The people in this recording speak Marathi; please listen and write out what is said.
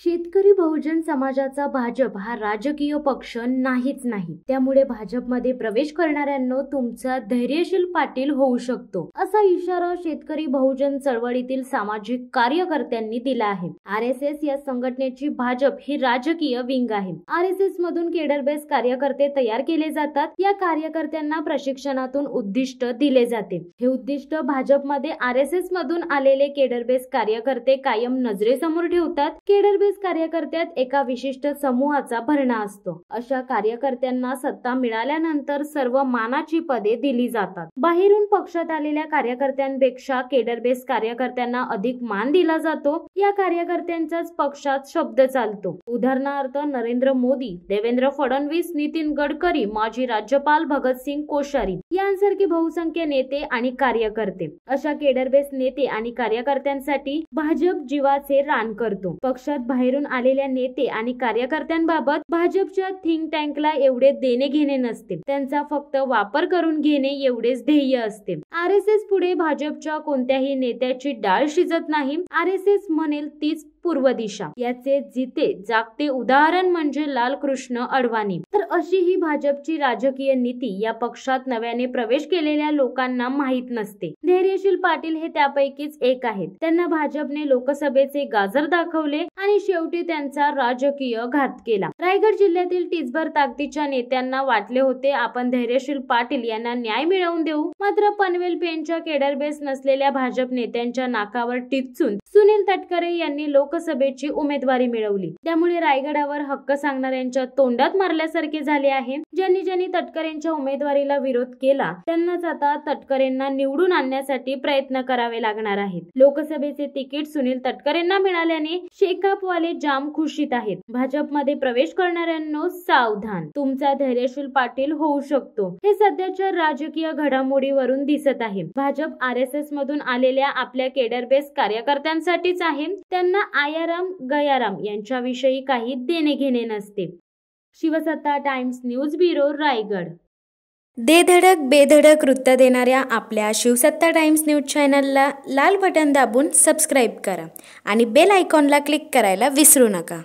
शेतकरी बहुजन समाजाचा भाजप हा राजकीय पक्ष नाहीच नाही। त्यामुळे भाजपमध्ये प्रवेश करणाऱ्यांना तुमचा धैर्यशील पाटील होऊ शकतो, असा इशारा शेतकरी बहुजन चळवळीतील सामाजिक कार्यकर्त्यांनी दिला आहे। आरएसएस या संघटनेची भाजप ही राजकीय विंग आहे। आरएसएस मधून केडरबेस कार्यकर्ते तयार केले जातात। या कार्यकर्त्यांना प्रशिक्षणातून उद्दिष्ट दिले जाते। हे उद्दिष्ट भाजपमध्ये आरएसएस मधून आलेले केडरबेस कार्यकर्ते कायम नजरेसमोर ठेवतात। केडरबेस कार्यकर्त्यात एका विशिष्ट समूहाचा भरणा असतो। अशा कार्यकर्त्यांना सत्ता मिळाल्यानंतर सर्व मानाची पदे दिली जातात। बाहेरून पक्षात आलेल्या कार्यकर्त्यांपेक्षा केडरबेस कार्यकर्त्यांना अधिक मान दिला जातो। या कार्यकर्त्यांचाच पक्षात शब्द चालतो। उदाहरणार्थ नरेंद्र मोदी, देवेंद्र फडणवीस, नितीन गडकरी, माजी राज्यपाल भगतसिंग कोश्यारी यांसारखे बहुसंख्य नेते आणि कार्यकर्ते। अशा केडरबेस नेते आणि कार्यकर्त्यांसाठी भाजप जीवाचे रान करतो। पक्षात बाहेरून आलेल्या नेते आणि कार्यकर्त्यांबाबत भाजपच्या थिंक टँकला एवढे देणे घेणे नसते। त्यांचा फक्त वापर करून घेणे एवढेच ध्येय असते। आरएसएस पुढे भाजपच्या कोणत्याही नेत्याची डाळ शिजत नाही। आरएसएस म्हणेल तीच पूर्व दिशा। याचे जिते जागते उदाहरण म्हणजे लालकृष्ण अडवाणी। तर अशी ही भाजपची राजकीय नीती या पक्षात नव्याने प्रवेश केलेल्या लोकांना माहित नसते। धैर्यशील पाटील हे त्यापैकीच एक आहेत। त्यांना भाजपने लोकसभेचे गाजर दाखवले आणि शेवटी त्यांचा राजकीय घात केला। रायगड जिल्ह्यातील टिचभर ताकदीच्या नेत्यांना वाटले होते आपण धैर्यशील पाटील यांना न्याय मिळवून देऊ, मात्र पनवेल पेनच्या केडरबेस नसलेल्या भाजप नेत्यांच्या नाकावर टिच्चून सुनील तटकरे यांनी लोकसभेची उमेदवारी मिळवली। त्यामुळे रायगडावर हक्क सांगणाऱ्यांच्या तोंडात मारल्यासारखे झाले आहे। ज्यांनी तटकरेंच्या उमेदवारीला विरोध केला त्यांनाच आता तटकरेंना निवडून आणण्यासाठी प्रयत्न करावे लागणार आहेत। लोकसभेचे तिकीट सुनील तटकरेंना मिळाल्याने शेकापवाले जाम खुशीत आहेत। भाजपमध्ये प्रवेश करणाऱ्यांनो सावधान, तुमचा धैर्यशील पाटील होऊ शकतो। हे सध्याच्या राजकीय घडामोडीवरून दिसत आहे। भाजप आरएसएस मधून आलेल्या आपल्या केडरबेस कार्यकर्त्यांसाठीच आहे। त्यांना आयाराम गयाराम यांच्याविषयी काही देणे घेणे नसते। शिवसत्ता टाइम्स न्यूज ब्युरो रायगड। दे धडक बेधडक वृत्त देणाऱ्या आपल्या शिवसत्ता टाइम्स न्यूज चॅनलला लाल बटन दाबून सबस्क्राईब करा आणि बेल आयकॉनला क्लिक करायला विसरू नका।